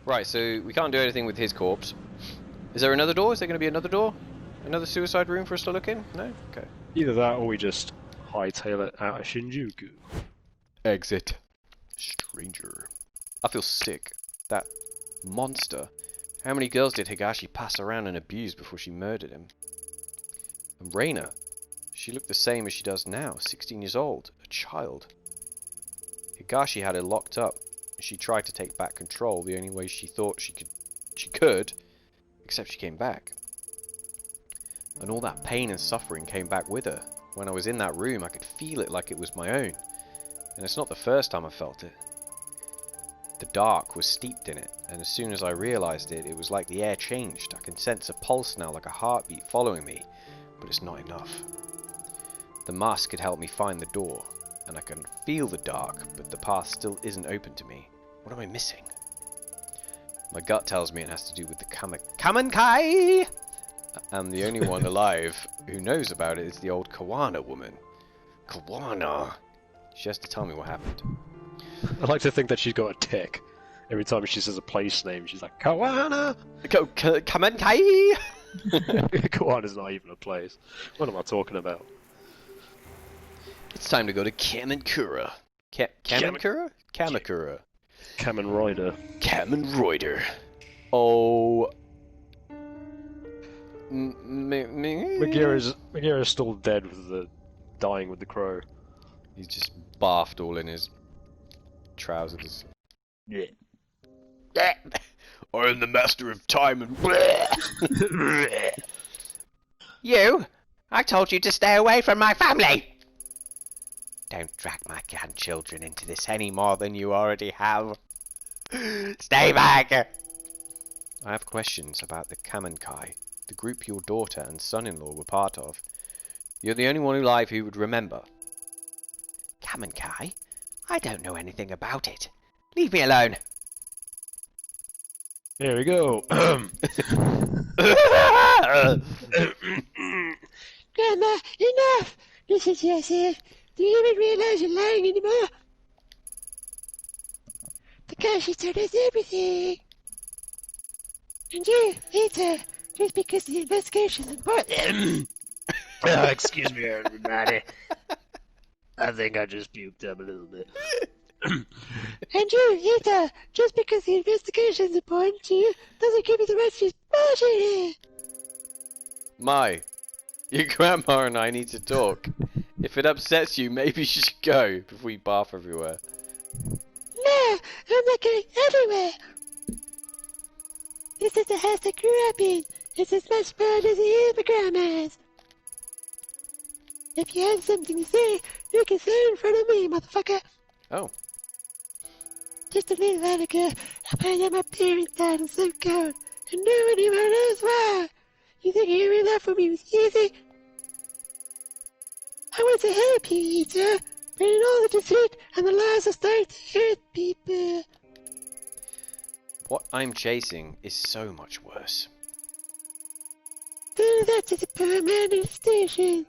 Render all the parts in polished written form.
Right, so we can't do anything with his corpse. Is there another door? Is there going to be another door? Another suicide room for us to look in? No? Okay. Either that or we just hightail it out of Shinjuku. Exit. Stranger. I feel sick. That monster. How many girls did Higashi pass around and abuse before she murdered him? And Reina. She looked the same as she does now, 16 years old, a child. Higashi had her locked up. She tried to take back control the only way she thought she could, except she came back. And all that pain and suffering came back with her. When I was in that room, I could feel it like it was my own. And it's not the first time I felt it. The dark was steeped in it, and as soon as I realized it, it was like the air changed. I can sense a pulse now, like a heartbeat following me, but it's not enough. The mask could help me find the door, and I can feel the dark, but the path still isn't open to me. What am I missing? My gut tells me it has to do with the Kamen Kai! And the only one alive who knows about it is the old Kawana woman. Kawana! She has to tell me what happened. I like to think that she's got a tick. Every time she says a place name, she's like, Kawana! Kamen Kai! Kawana's not even a place. What am I talking about? It's time to go to Kamenkura. Kamenkura? Kamakura. Kamen Rider. Kamen Rider. Oh. Megira's still dead with the dying with the crow. He's just bathed all in his trousers. Yeah. I am the master of time and. You! I told you to stay away from my family! Don't drag my grandchildren into this any more than you already have. Stay back! I have questions about the Kamen Kai, the group your daughter and son-in-law were part of. You're the only one alive who would remember. Kamen Kai? I don't know anything about it. Leave me alone. There we go. Grandma, enough! Listen to yourself. Do you even realize you're lying anymore? Takashi's told us everything. And you, Ita, just because the investigation's important. Excuse me, everybody. I think I just puked up a little bit. And you, Ita, just because the investigation's important to you doesn't give you the right to just bullshit it. Mai, your grandma and I need to talk. If it upsets you, maybe you should go before we barf everywhere. No, I'm not going anywhere. This is the house I grew up in. It's as much fun as it is my grandma's. If you have something to say, you can say it in front of me, motherfucker. Oh. Just a little while ago, I found out my parents died in some cold, and no one even knows why. You think hearing that from me was easy? I want to help you, Ita, but in all the deceit and the lies are starting to hurt people. What I'm chasing is so much worse. Do that to the poor man in the station.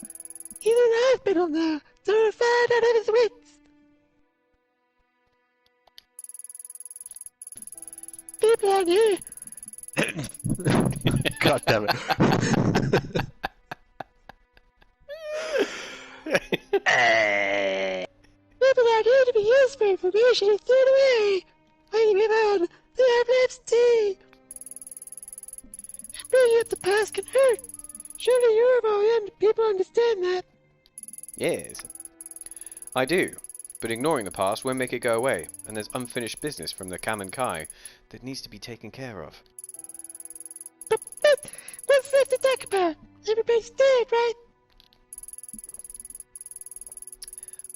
He's in the hospital now, terrified out of his wits. People on here. God damn it. People out here to be used for information and thrown away. When you move on, they have lives too. Bringing up the past can hurt. Surely you're all young people understand that. Yes. I do. But ignoring the past won't make it go away, and there's unfinished business from the Kamen Kai that needs to be taken care of. But what's left to talk about? Everybody's dead, right?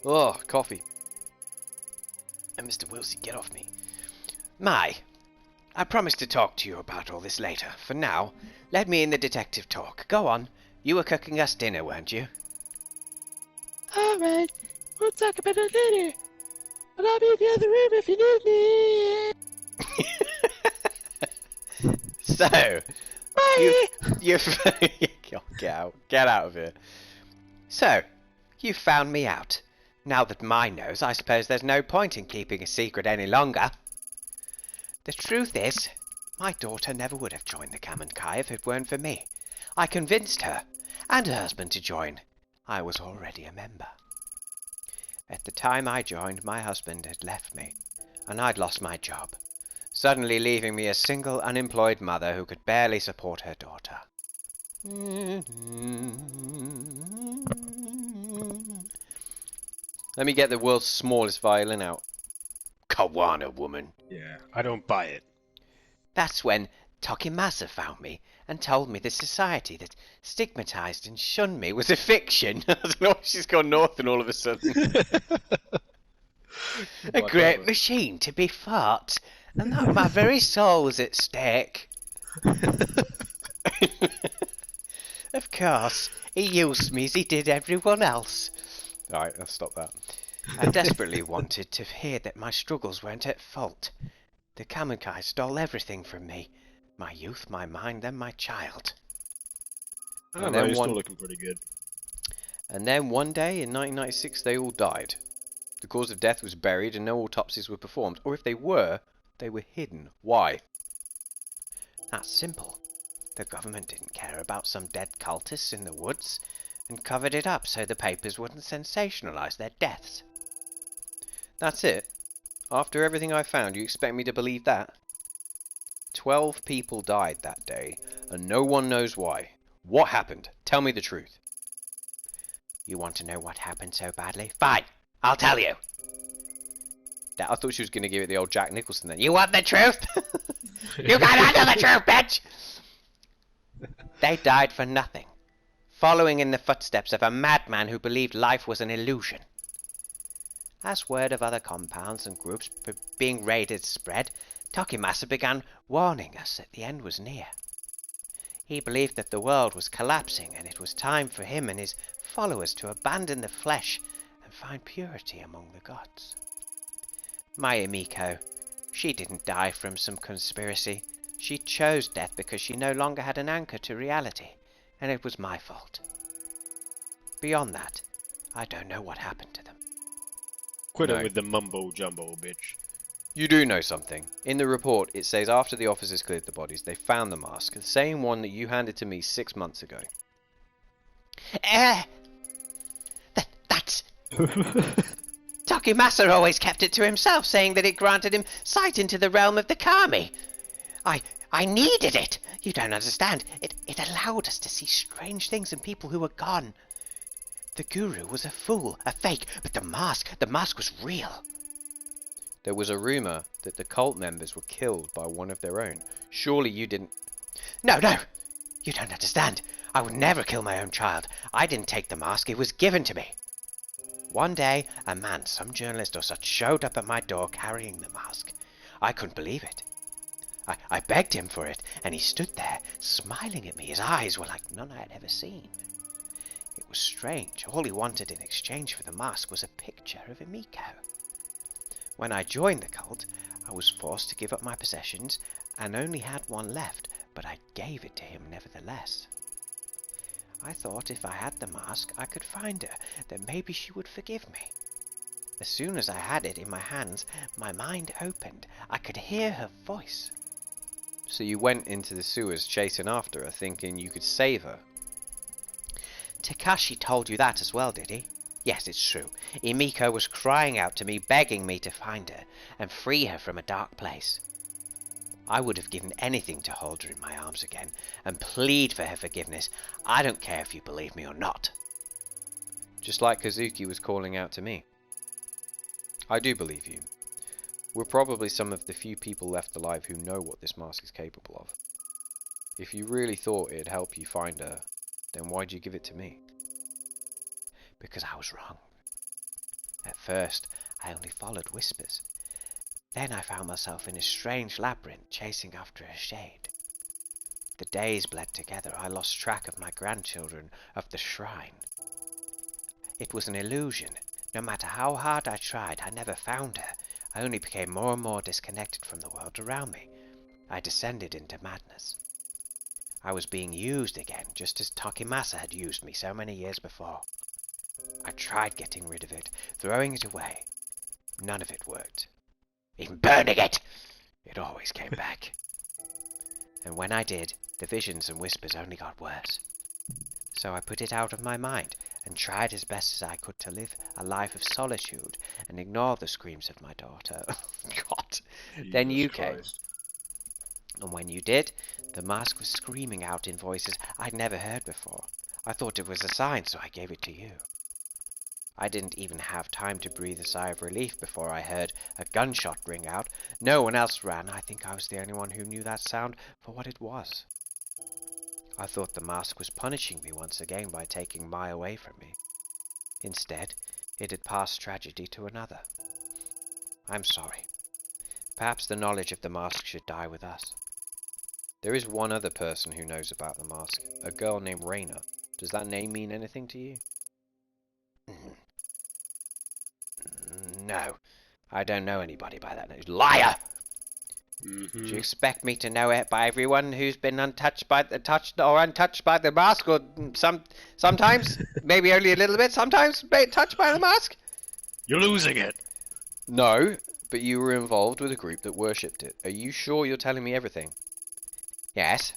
Oh, coffee. And Mr. Wilsey, get off me. Mai, I promised to talk to you about all this later. For now, let me in the detective talk. Go on. You were cooking us dinner, weren't you? Alright, we'll talk about it later. But I'll be in the other room if you need me. So, Bye! you get out of here. So, you found me out. Now that Mai knows, I suppose there's no point in keeping a secret any longer. The truth is, my daughter never would have joined the Kamen Kai if it weren't for me. I convinced her and her husband to join. I was already a member. At the time I joined, my husband had left me, and I'd lost my job, suddenly leaving me a single, unemployed mother who could barely support her daughter. Let me get the world's smallest violin out. Kawana, woman. Yeah, I don't buy it. That's when Tokimasa found me and told me the society that stigmatized and shunned me was a fiction. I don't know why she's gone north and all of a sudden. A great machine to be fought, and that my very soul was at stake. Of course, he used me as he did everyone else. Alright, I'll stop that. I desperately wanted to hear that my struggles weren't at fault. The Kamen Kai stole everything from me. My youth, my mind, and my child. I don't know, you're still looking pretty good. And then one day in 1996 they all died. The cause of death was buried and no autopsies were performed. Or if they were hidden. Why? That's simple. The government didn't care about some dead cultists in the woods and covered it up so the papers wouldn't sensationalize their deaths. That's it. After everything I found, you expect me to believe that? 12 people died that day, and no one knows why. What happened? Tell me the truth. You want to know what happened so badly? Fine, I'll tell you. I thought she was going to give it the old Jack Nicholson then. You want the truth? You can't handle the truth, bitch! They died for nothing, following in the footsteps of a madman who believed life was an illusion. As word of other compounds and groups being raided spread, Tokimasa began warning us that the end was near. He believed that the world was collapsing and it was time for him and his followers to abandon the flesh and find purity among the gods. My Emiko, she didn't die from some conspiracy. She chose death because she no longer had an anchor to reality, and it was my fault. Beyond that, I don't know what happened to them. Quit it with the mumbo-jumbo, bitch. You do know something. In the report, it says after the officers cleared the bodies, they found the mask, the same one that you handed to me 6 months ago. That's... Tokimasa always kept it to himself, saying that it granted him sight into the realm of the kami. I needed it. You don't understand. It allowed us to see strange things and people who were gone. The guru was a fool, a fake, but the mask was real. There was a rumor that the cult members were killed by one of their own. Surely you didn't... No, you don't understand. I would never kill my own child. I didn't take the mask, it was given to me. One day, a man, some journalist or such, showed up at my door carrying the mask. I couldn't believe it. I begged him for it, and he stood there, smiling at me. His eyes were like none I had ever seen. It was strange. All he wanted in exchange for the mask was a picture of Emiko. When I joined the cult, I was forced to give up my possessions and only had one left, but I gave it to him nevertheless. I thought if I had the mask, I could find her, that maybe she would forgive me. As soon as I had it in my hands, my mind opened. I could hear her voice. So you went into the sewers chasing after her, thinking you could save her? Takashi told you that as well, did he? Yes, it's true. Emiko was crying out to me, begging me to find her and free her from a dark place. I would have given anything to hold her in my arms again and plead for her forgiveness. I don't care if you believe me or not. Just like Kazuki was calling out to me. I do believe you. We're probably some of the few people left alive who know what this mask is capable of. If you really thought it'd help you find her, then why'd you give it to me? Because I was wrong. At first, I only followed whispers. Then I found myself in a strange labyrinth chasing after a shade. The days bled together. I lost track of my grandchildren, of the shrine. It was an illusion. No matter how hard I tried, I never found her. I only became more and more disconnected from the world around me. I descended into madness. I was being used again, just as Tokimasa had used me so many years before. I tried getting rid of it, throwing it away. None of it worked. Even burning it! it always came back. And when I did, the visions and whispers only got worse. So I put it out of my mind and tried as best as I could to live a life of solitude and ignore the screams of my daughter. God. Then you came. And when you did, the mask was screaming out in voices I'd never heard before. I thought it was a sign, so I gave it to you. I didn't even have time to breathe a sigh of relief before I heard a gunshot ring out. No one else ran. I think I was the only one who knew that sound for what it was. I thought the mask was punishing me once again by taking Mai away from me. Instead, it had passed tragedy to another. I'm sorry. Perhaps the knowledge of the mask should die with us. There is one other person who knows about the mask, a girl named Raina. Does that name mean anything to you? No, I don't know anybody by that name. Liar! Do you expect me to know it by everyone who's been untouched by the mask, or sometimes, maybe only a little bit, sometimes touched by the mask? You're losing it. No, but you were involved with a group that worshipped it. Are you sure you're telling me everything? Yes.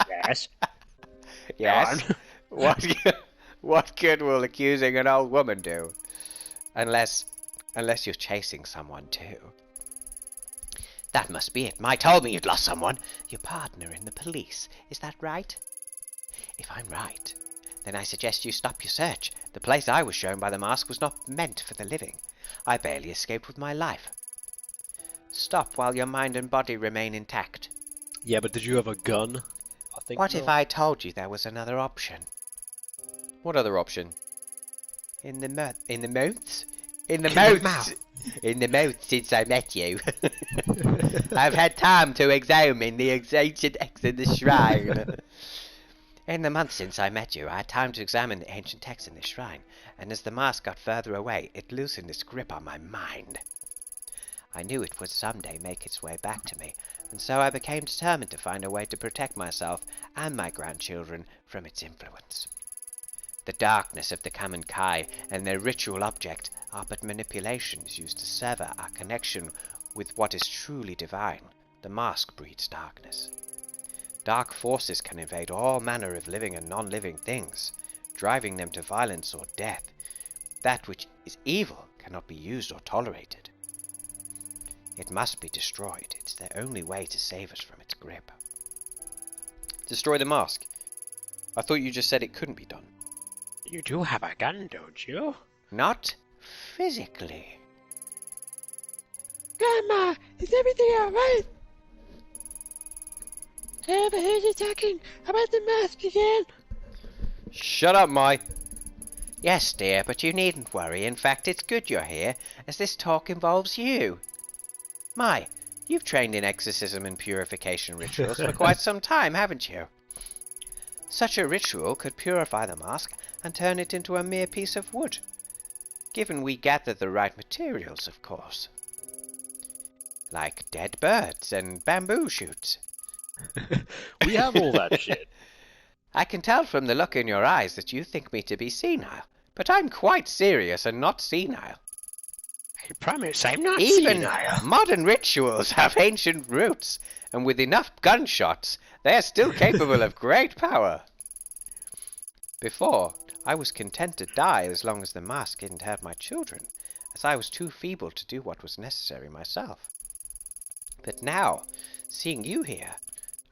Yes. Yes. What good will accusing an old woman do? Unless you're chasing someone too. That must be it. Mai told me you'd lost someone. Your partner in the police. Is that right? If I'm right, then I suggest you stop your search. The place I was shown by the mask was not meant for the living. I barely escaped with my life. Stop while your mind and body remain intact. Yeah, but did you have a gun? I think What no. if I told you there was another option? What other option? In the mouth. In the mouth since I met you. I've had time to examine the ancient texts in the shrine. In the months since I met you, I had time to examine the ancient texts in the shrine, and as the mask got further away, it loosened its grip on my mind. I knew it would someday make its way back to me, and so I became determined to find a way to protect myself and my grandchildren from its influence. The darkness of the Kamen Kai and their ritual object are but manipulations used to sever our connection with what is truly divine. The mask breeds darkness. Dark forces can invade all manner of living and non-living things, driving them to violence or death. That which is evil cannot be used or tolerated. It must be destroyed. It's the only way to save us from its grip. Destroy the mask? I thought you just said it couldn't be done. You do have a gun, don't you? Not physically. Grandma, is everything alright? I overheard you talking about the mask again. Shut up, Mai. Yes, dear, but you needn't worry. In fact, it's good you're here, as this talk involves you. Mai, you've trained in exorcism and purification rituals for quite some time, haven't you? Such a ritual could purify the mask and turn it into a mere piece of wood. Given we gather the right materials, of course. Like dead birds and bamboo shoots. We have all that shit. I can tell from the look in your eyes that you think me to be senile, but I'm quite serious and not senile. I promise I'm not Even senile. modern rituals have ancient roots, and with enough gunshots, they are still capable of great power. Before, I was content to die as long as the mask didn't hurt my children, as I was too feeble to do what was necessary myself. But now, seeing you here,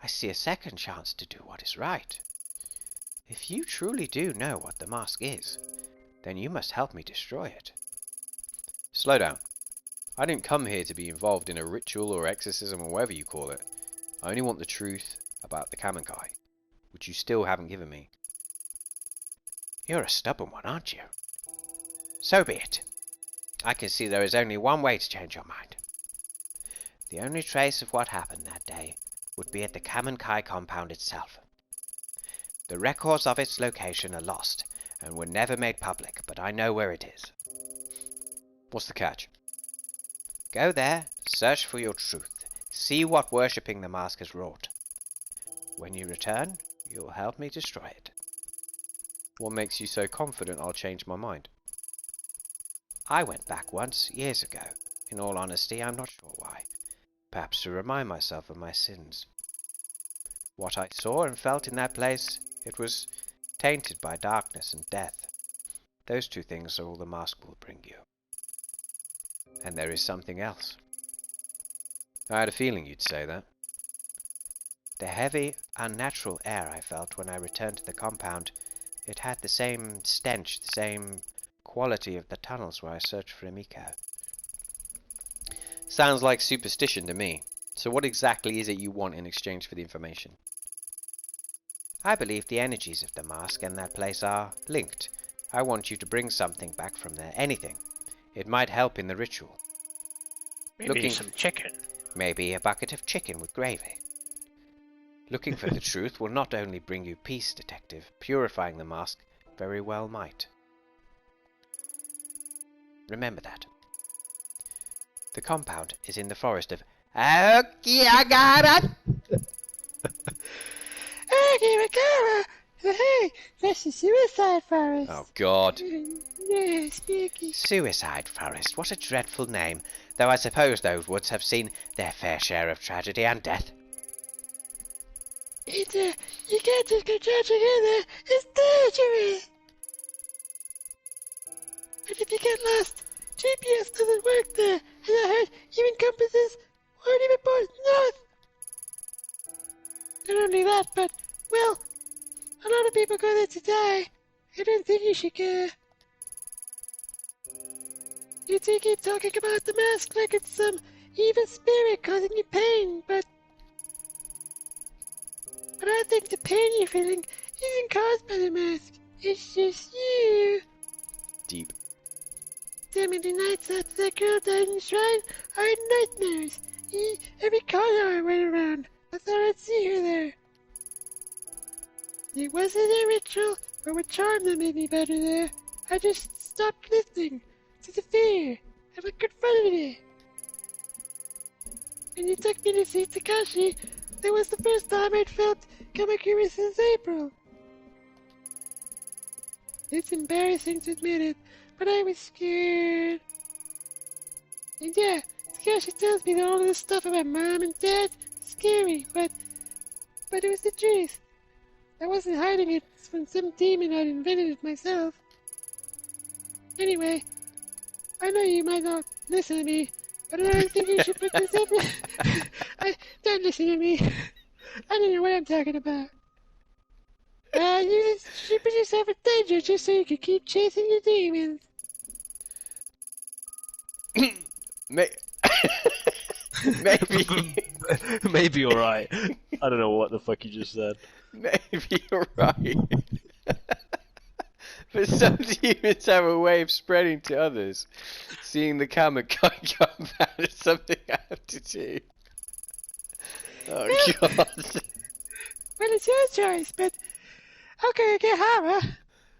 I see a second chance to do what is right. If you truly do know what the mask is, then you must help me destroy it. Slow down. I didn't come here to be involved in a ritual or exorcism or whatever you call it. I only want the truth about the Kamen Kai, which you still haven't given me. You're a stubborn one, aren't you? So be it. I can see there is only one way to change your mind. The only trace of what happened that day would be at the Kamen Kai compound itself. The records of its location are lost and were never made public, but I know where it is. What's the catch? Go there, search for your truth, see what worshipping the mask has wrought. When you return, you will help me destroy it. What makes you so confident I'll change my mind? I went back once, years ago, In all honesty, I'm not sure why. Perhaps to remind myself of my sins. What I saw and felt in that place, it was tainted by darkness and death. Those two things are all the mask will bring you. And there is something else. I had a feeling you'd say that. The heavy, unnatural air I felt when I returned to the compound, it had the same stench, the same quality of the tunnels where I searched for Emiko. Sounds like superstition to me. So what exactly is it you want in exchange for the information? I believe the energies of the mask and that place are linked. I want you to bring something back from there, anything. It might help in the ritual. Maybe some chicken. Maybe a bucket of chicken with gravy. Looking for the truth will not only bring you peace, detective, purifying the mask very well might. Remember that. The compound is in the forest of Okiyagara. Okiyagara! Hey, that's the suicide forest. Oh, God. Yeah, spooky. Suicide forest. What a dreadful name. Though I suppose those woods have seen their fair share of tragedy and death. You can't just go trudging in there. It's dangerous. And if you get lost, GPS doesn't work there. And I heard even compasses won't even point north. Not only that, but, well, a lot of people go there to die. I don't think you should go. You two keep talking about the mask like it's some evil spirit causing you pain, but I think the pain you're feeling isn't caused by the mask. It's just you. Deep. So many nights after that girl died in the shrine, I had nightmares. Every corner I went around, I thought I'd see her there. It wasn't a ritual or a charm that made me better there. I just stopped listening to the fear, and I confronted it. When you took me to see Takashi, that was the first time I'd felt Kamakura since April. It's embarrassing to admit it, but I was scared. And yeah, Takashi tells me that all this stuff about mom and dad is scary, but it was the truth. I wasn't hiding it from some demon I'd invented it myself. Anyway, I know you might not listen to me, but I don't think you should put this up. Don't listen to me. I don't know what I'm talking about. You should put yourself in danger just so you can keep chasing your demons. Maybe. Maybe alright. I don't know what the fuck you just said. Maybe you're right. But some demons have a way of spreading to others. Seeing the Kamen Kai compound is something I have to do. Oh, God. Well, it's your choice, but how can I get Hara?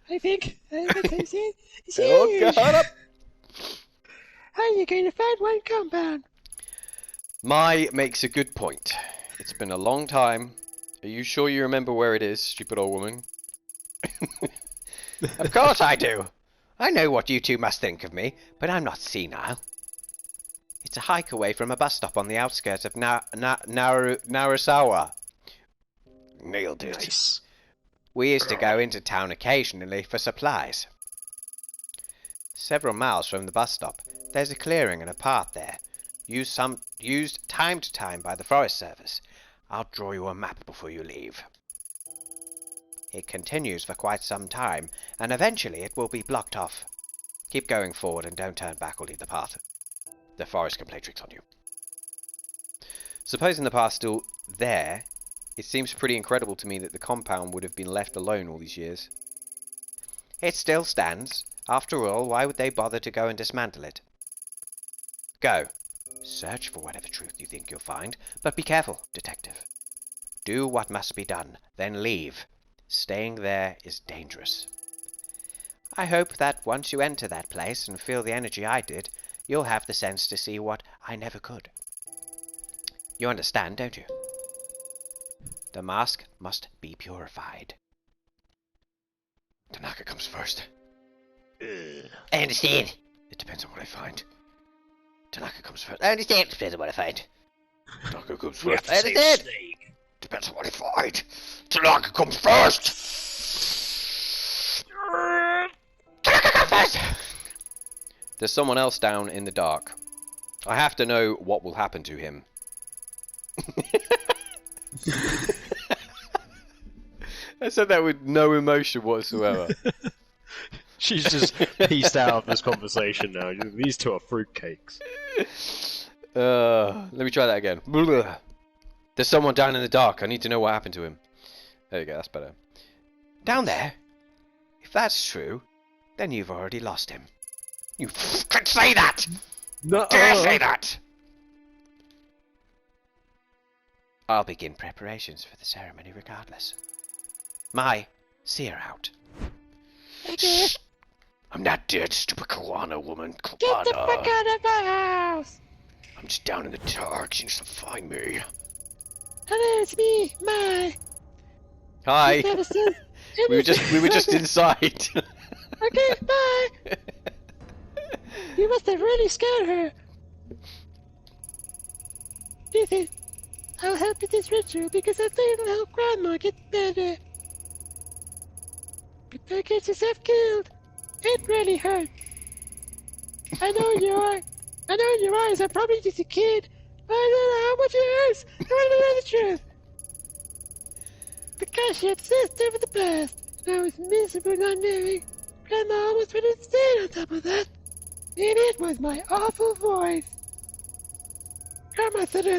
I think that's what I'm saying. It's Oh, huge. God. How are you going to find one compound? Mai makes a good point. It's been a long time. Are you sure you remember where it is, stupid old woman? Of course I do. I know what you two must think of me, but I'm not senile. It's a hike away from a bus stop on the outskirts of Narasawa. Nailed it. Nice. We used to go into town occasionally for supplies. Several miles from the bus stop, there's a clearing and a path there, used time to time by the Forest Service. I'll draw you a map before you leave. It continues for quite some time, and eventually it will be blocked off. Keep going forward and don't turn back or leave the path. The forest can play tricks on you. Supposing the path's still there, it seems pretty incredible to me that the compound would have been left alone all these years. It still stands. After all, why would they bother to go and dismantle it? Go. Search for whatever truth you think you'll find, but be careful, detective. Do what must be done, then leave. Staying there is dangerous. I hope that once you enter that place and feel the energy I did, you'll have the sense to see what I never could. You understand, don't you? The mask must be purified. Tanaka comes first. I understand. It depends on what I find. Tanaka comes first. I understand. Depends on what I find. Tanaka comes We have first. to I save understand. Snake. Depends on what I find. Tanaka comes first. Tanaka comes first. There's someone else down in the dark. I have to know what will happen to him. I said that with no emotion whatsoever. She's just pieced out of this conversation now. These two are fruitcakes. Let me try that again. There's someone down in the dark. I need to know what happened to him. There you go, that's better. Down there? If that's true, then you've already lost him. You can say that! No. Dare say that! I'll begin preparations for the ceremony regardless. Mai, see her out. Okay. I'm not dead, stupid Kawana woman. Kawana. Get the fuck out of my house! I'm just down in the dark. She needs to find me. Hello, it's me, Mai. Hi. Never said We were just anything. inside. Okay, bye. You must have really scared her. Listen, I'll help with this ritual because I think it'll help Grandma get better. But don't get yourself killed. It really hurt. I know your eyes are probably just a kid, but I don't know how much it hurts. I want to know the truth. Because she obsessed over the past, and I was miserable not knowing. Grandma almost went insane on top of that. And it was my awful voice. Grandma said it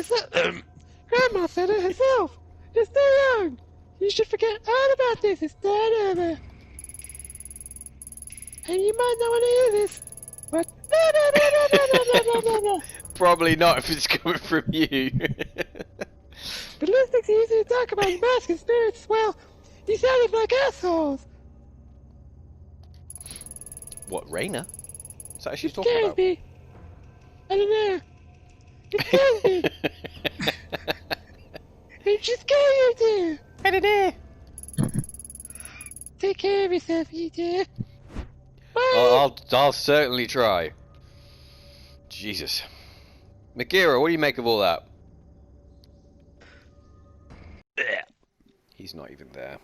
herself. It's too young. You should forget all about this and start over. And you might not want to hear this, but Probably not if it's coming from you. but listening to you talk about masks and spirits, well, you sounded like assholes. What, Raina? Is that what she's It talking scares about? me. I don't know. It scares me. It should scare you too. I don't know. Take care of yourself, you two. Bye. I'll certainly try. Jesus. Makira, what do you make of all that? He's not even there.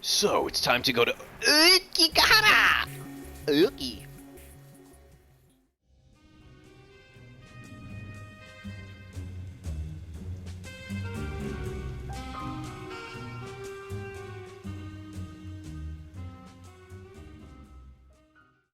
So, it's time to go to Ukigahara! Uki.